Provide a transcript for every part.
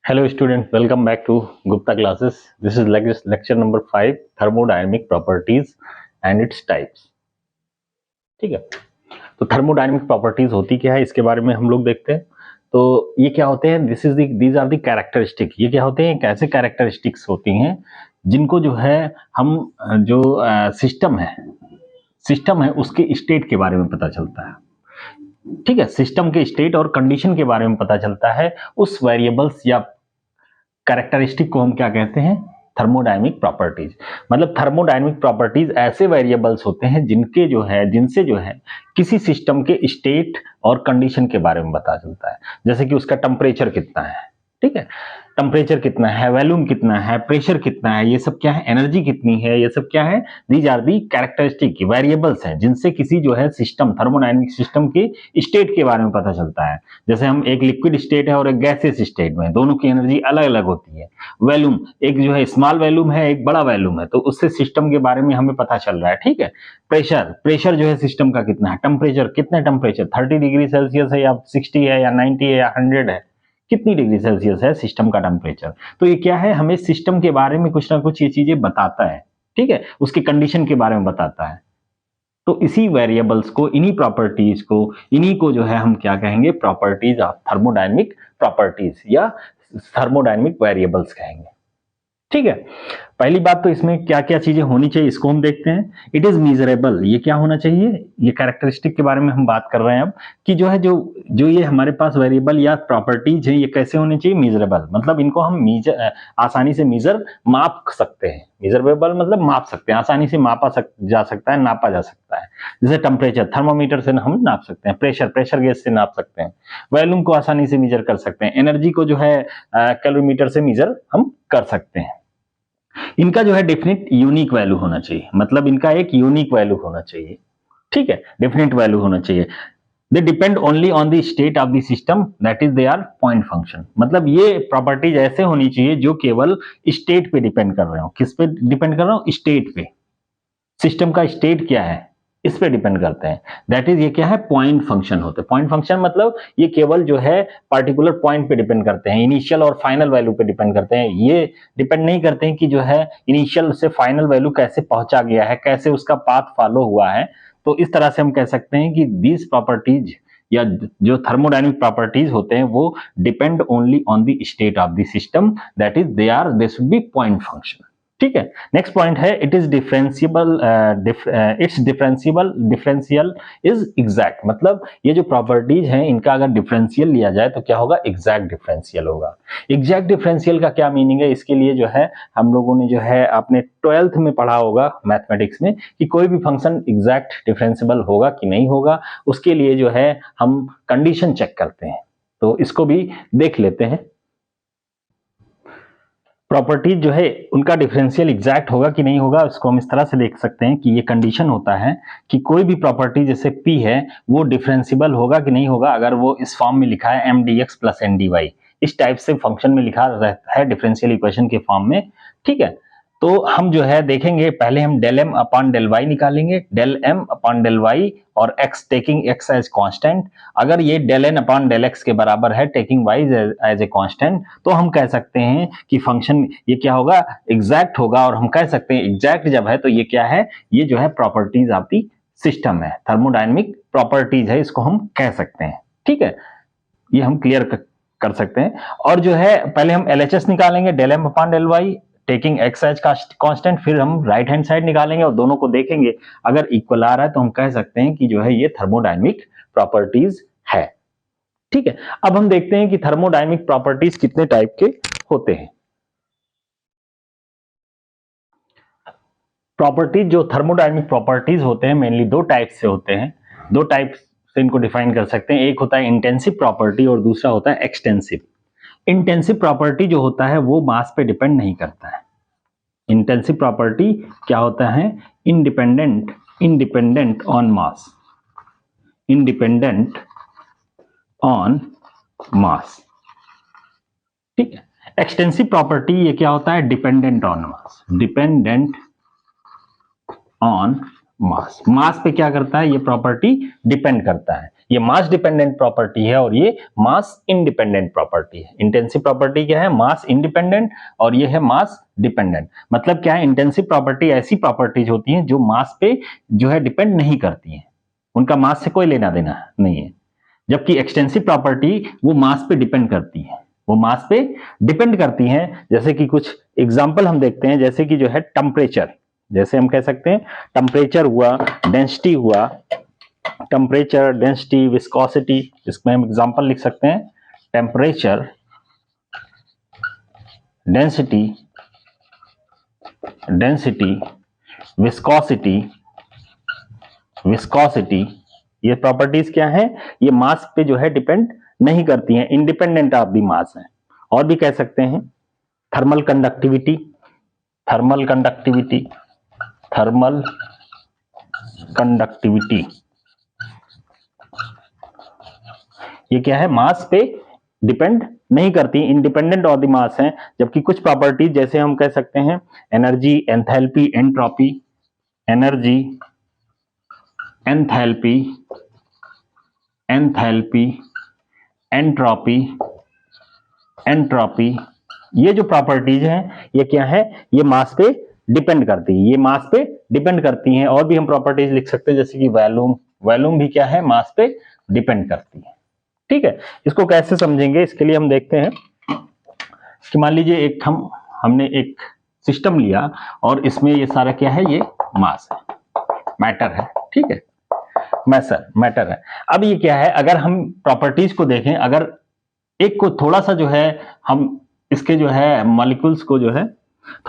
Hello students, welcome back to Gupta classes. This is lecture number 5, thermodynamic properties and its types. ठीक है, तो thermodynamic properties होती क्या है इसके बारे में हम लोग देखते हैं। तो ये क्या होते हैं, दीज आर दी कैरेक्टरिस्टिक। ये क्या होते हैं, कैसे कैरेक्टरिस्टिक्स होती हैं जिनको जो है हम जो सिस्टम है उसके स्टेट के बारे में पता चलता है। ठीक है, सिस्टम के स्टेट और कंडीशन के बारे में पता चलता है। उस वेरिएबल्स या कैरेक्टरिस्टिक को हम क्या कहते हैं, थर्मोडायनेमिक प्रॉपर्टीज। मतलब थर्मोडायनेमिक प्रॉपर्टीज ऐसे वेरिएबल्स होते हैं जिनसे जो है किसी सिस्टम के स्टेट और कंडीशन के बारे में पता चलता है। जैसे कि उसका टेम्परेचर कितना है, ठीक है, टेम्परेचर कितना है, वॉल्यूम कितना है, प्रेशर कितना है, ये सब क्या है, एनर्जी कितनी है, ये सब क्या है, these are the characteristic variables हैं जिनसे किसी जो है सिस्टम, थर्मोडायनेमिक सिस्टम के स्टेट के बारे में पता चलता है। जैसे हम एक लिक्विड स्टेट है और एक गैसियस स्टेट में, दोनों की एनर्जी अलग अलग होती है। वॉल्यूम, एक जो है स्मॉल वॉल्यूम है, एक बड़ा वॉल्यूम है, तो उससे सिस्टम के बारे में हमें पता चल रहा है। ठीक है, प्रेशर जो है सिस्टम का कितना है, टेम्परेचर, कितने टेम्परेचर 30 डिग्री सेल्सियस है या 60 है या 90 है या 100 है, कितनी डिग्री सेल्सियस है सिस्टम का टेम्परेचर। तो ये क्या है, हमें सिस्टम के बारे में कुछ ना कुछ ये चीजें बताता है। ठीक है, उसके कंडीशन के बारे में बताता है। तो इसी वेरिएबल्स को, इन्हीं प्रॉपर्टीज को, इन्हीं को जो है हम क्या कहेंगे, प्रॉपर्टीज ऑफ थर्मोडायनेमिक प्रॉपर्टीज या थर्मोडायनेमिक वेरिएबल्स कहेंगे। ठीक है, पहली बात तो इसमें क्या क्या चीजें होनी चाहिए इसको हम देखते हैं। इट इज मीजरेबल, ये क्या होना चाहिए, ये कैरेक्टरिस्टिक के बारे में हम बात कर रहे हैं अब कि जो है जो ये हमारे पास वेरिएबल या प्रॉपर्टीज है, ये कैसे होने चाहिए, मीजरेबल। मतलब इनको हम आसानी से माप सकते हैं। मीजरेबल मतलब माप सकते हैं, आसानी से जा सकता है, नापा जा सकता है। जैसे टेम्परेचर थर्मोमीटर से हम नाप सकते हैं, प्रेशर गैस से नाप सकते हैं, वॉल्यूम को आसानी से मीजर कर सकते हैं, एनर्जी को जो है कैलोरीमीटर से मीजर हम कर सकते हैं। इनका जो है डेफिनेट यूनिक वैल्यू होना चाहिए, मतलब इनका एक यूनिक वैल्यू होना चाहिए। ठीक है, डेफिनेट वैल्यू होना चाहिए। They depend only on the state of the system, that is they are point function. मतलब ये प्रॉपर्टीज ऐसे होनी चाहिए जो केवल स्टेट पे डिपेंड कर रहे हो। किस पे डिपेंड कर रहा हूं, स्टेट पे। सिस्टम का स्टेट क्या है इस पे डिपेंड करते हैं। दैट इज, ये क्या है, पॉइंट फंक्शन होते हैं। पॉइंट फंक्शन मतलब ये केवल जो है पर्टिकुलर पॉइंट पे डिपेंड करते हैं, इनिशियल और फाइनल वैल्यू पे डिपेंड करते हैं। ये डिपेंड नहीं करते हैं कि जो है इनिशियल से फाइनल वैल्यू कैसे पहुंचा गया है, कैसे उसका पाथ फॉलो हुआ है। तो इस तरह से हम कह सकते हैं कि दीज प्रॉपर्टीज या जो थर्मोडायनेमिक प्रॉपर्टीज होते हैं वो depend only on the state of the system, that is they should be point function. ठीक है, नेक्स्ट पॉइंट है, it is differentiable, it's differential is exact. मतलब ये जो प्रॉपर्टीज हैं इनका अगर डिफरेंशियल लिया जाए तो क्या होगा, एग्जैक्ट डिफरेंशियल होगा। एग्जैक्ट डिफरेंशियल का क्या मीनिंग है, इसके लिए जो है हम लोगों ने जो है आपने 12th में पढ़ा होगा मैथमेटिक्स में कि कोई भी फंक्शन एग्जैक्ट डिफरेंशियबल होगा कि नहीं होगा, उसके लिए जो है हम कंडीशन चेक करते हैं। तो इसको भी देख लेते हैं। प्रॉपर्टीज जो है उनका डिफरेंशियल एग्जैक्ट होगा कि नहीं होगा, उसको हम इस तरह से देख सकते हैं कि ये कंडीशन होता है कि कोई भी प्रॉपर्टी जैसे P है वो डिफरेंशियबल होगा कि नहीं होगा अगर वो इस फॉर्म में लिखा है mdx प्लस ndy, इस टाइप से फंक्शन में लिखा रहता है डिफरेंशियल इक्वेशन के फॉर्म में। ठीक है, तो हम जो है देखेंगे, पहले हम del M upon del Y निकालेंगे, del M upon del Y और X, taking x as constant. अगर ये del N upon del X के बराबर है taking Y as a constant, तो हम कह सकते हैं कि फंक्शन ये क्या होगा, एग्जैक्ट होगा। और हम कह सकते हैं एग्जैक्ट जब है तो ये क्या है, ये जो है प्रॉपर्टीज ऑफ द सिस्टम है, थर्मोडायनेमिक प्रॉपर्टीज है, इसको हम कह सकते हैं। ठीक है, ये हम क्लियर कर सकते हैं। और जो है पहले हम LHS निकालेंगे, del M upon del y taking x as constant, फिर हम राइट हैंड साइड निकालेंगे और दोनों को देखेंगे, अगर इक्वल आ रहा है तो हम कह सकते हैं कि जो है ये थर्मोडायनेमिक प्रॉपर्टीज है। ठीक है, अब हम देखते हैं कि थर्मोडायनेमिक प्रॉपर्टीज कितने टाइप के होते हैं। प्रॉपर्टीज, जो थर्मोडायनेमिक प्रॉपर्टीज होते हैं मेनली दो टाइप से होते हैं। दो टाइप से इनको डिफाइन कर सकते हैं, एक होता है इंटेंसिव प्रॉपर्टी और दूसरा होता है एक्सटेंसिव। इंटेंसिव प्रॉपर्टी जो होता है वो मास पे डिपेंड नहीं करता है। इंटेंसिव प्रॉपर्टी क्या होता है, independent on mass, independent on mass. ठीक है, एक्सटेंसिव प्रॉपर्टी ये क्या होता है, dependent on mass, dependent on mass. Mass पे क्या करता है, ये प्रॉपर्टी डिपेंड करता है। ये मास डिपेंडेंट प्रॉपर्टी है और ये मास इंडिपेंडेंट प्रॉपर्टी है। इंटेंसिव प्रॉपर्टी क्या है? मास इंडिपेंडेंट, और ये है मास डिपेंडेंट। मतलब क्या है? इंटेंसिव प्रॉपर्टी ऐसी प्रॉपर्टीज होती हैं जो मास पे जो है डिपेंड नहीं करती हैं, उनका मास से कोई लेना देना नहीं है। जबकि एक्सटेंसिव प्रॉपर्टी वो मास पे डिपेंड करती है, वो मास पे डिपेंड करती हैं। जैसे कि कुछ एग्जांपल हम देखते हैं, जैसे कि जो है टेम्परेचर, जैसे हम कह सकते हैं टेम्परेचर हुआ, डेंसिटी हुआ, टेम्परेचर, डेंसिटी, विस्कोसिटी, इसमें हम एग्जांपल लिख सकते हैं टेम्परेचर, डेंसिटी, विस्कोसिटी, ये प्रॉपर्टीज क्या हैं? ये मास पे जो है डिपेंड नहीं करती हैं, इंडिपेंडेंट ऑफ द मास है। और भी कह सकते हैं थर्मल कंडक्टिविटी, ये क्या है? मास पे डिपेंड नहीं करती, इंडिपेंडेंट ऑफ द मास है। जबकि कुछ प्रॉपर्टीज जैसे हम कह सकते हैं energy, enthalpy, entropy, energy, enthalpy, entropy, ये जो प्रॉपर्टीज हैं ये क्या है? ये मास पे डिपेंड करती है, ये मास पे डिपेंड करती हैं। और भी हम प्रॉपर्टीज लिख सकते हैं जैसे कि वॉल्यूम भी क्या है? मास पे डिपेंड करती है। ठीक है, इसको कैसे समझेंगे? इसके लिए हम देखते हैं कि मान लीजिए हमने एक सिस्टम लिया और इसमें ये सारा क्या है? ये मास है, मैटर है। ठीक है, मैटर है। अब ये क्या है? अगर हम प्रॉपर्टीज को देखें, अगर एक को थोड़ा सा जो है हम इसके जो है मॉलिक्यूल्स को जो है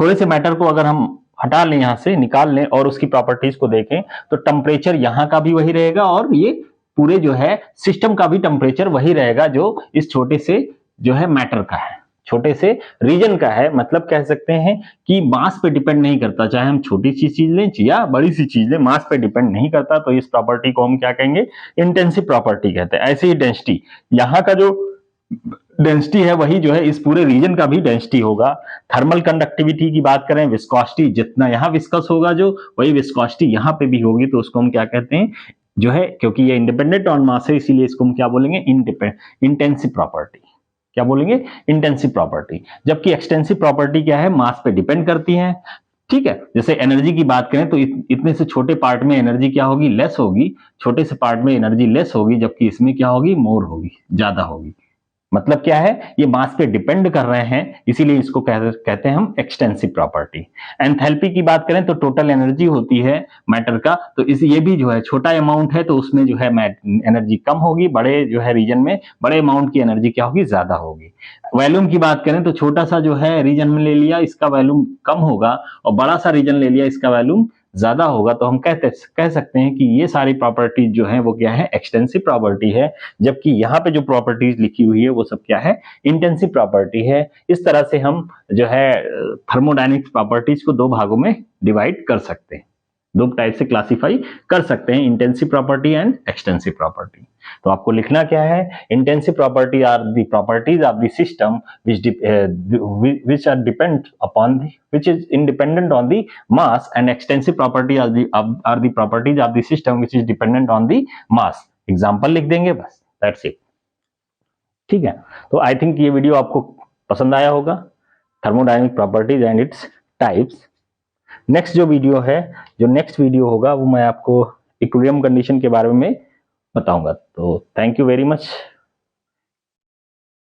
थोड़े से मैटर को अगर हम हटा लें, यहां से निकाल लें और उसकी प्रॉपर्टीज को देखें, तो टेम्परेचर यहां का भी वही रहेगा और ये पूरे जो है सिस्टम का भी टेम्परेचर वही रहेगा जो इस छोटे से जो है मैटर का है, छोटे से रीजन का है। मतलब कह सकते हैं कि मास पे डिपेंड नहीं करता, चाहे हम छोटी सी चीज लें या बड़ी सी चीज लें, मास पे डिपेंड नहीं करता। तो इस प्रॉपर्टी को हम क्या कहेंगे? इंटेंसिव प्रॉपर्टी कहते हैं। ऐसे ही डेंसिटी, यहाँ का जो डेंसिटी है वही जो है इस पूरे रीजन का भी डेंसिटी होगा। थर्मल कंडक्टिविटी की बात करें, विस्कोसिटी, जितना यहाँ विस्कस होगा जो वही विस्कोसिटी यहाँ पे भी होगी, तो उसको हम क्या कहते हैं? जो है, क्योंकि ये इंडिपेंडेंट ऑन मास है इसीलिए इसको हम क्या बोलेंगे? Intensive property. क्या बोलेंगे? Intensive property. जबकि एक्सटेंसिव प्रॉपर्टी क्या है? मास पे डिपेंड करती है। ठीक है, जैसे एनर्जी की बात करें तो इतने से छोटे पार्ट में एनर्जी क्या होगी? लेस होगी, छोटे से पार्ट में एनर्जी लेस होगी, जबकि इसमें क्या होगी? मोर होगी, ज्यादा होगी। मतलब क्या है? ये मास पे डिपेंड कर रहे हैं, इसीलिए इसको कहते हैं हम एक्सटेंसिव प्रॉपर्टी। एंथैल्पी की बात करें तो टोटल एनर्जी होती है मैटर का, तो ये भी जो है छोटा अमाउंट है, तो उसमें जो है एनर्जी कम होगी, बड़े जो है रीजन में बड़े अमाउंट की एनर्जी क्या होगी? ज्यादा होगी। वॉल्यूम की बात करें तो छोटा सा जो है रीजन में ले लिया, इसका वॉल्यूम कम होगा, और बड़ा सा रीजन ले लिया, इसका वॉल्यूम ज्यादा होगा। तो हम कह सकते हैं कि ये सारी प्रॉपर्टीज जो है वो क्या है? एक्सटेंसिव प्रॉपर्टी है। जबकि यहाँ पे जो प्रॉपर्टीज लिखी हुई है वो सब क्या है? इंटेंसिव प्रॉपर्टी है। इस तरह से हम जो है थर्मोडायनेमिक्स प्रॉपर्टीज को दो भागों में डिवाइड कर सकते हैं, दो टाइप से क्लासिफाई कर सकते हैं, intensive property and extensive property. तो आपको लिखना क्या है? Intensive property are the properties of the system which are depend upon which is independent on the mass, and extensive property are the properties of the system which is dependent on the mass। Example लिख देंगे बस, that's it. ठीक है, तो I think ये video आपको पसंद आया होगा, thermodynamic properties and its types. Next जो नेक्स्ट वीडियो होगा वो मैं आपको इक्विलिब्रियम कंडीशन के बारे में बताऊंगा। तो थैंक यू वेरी मच।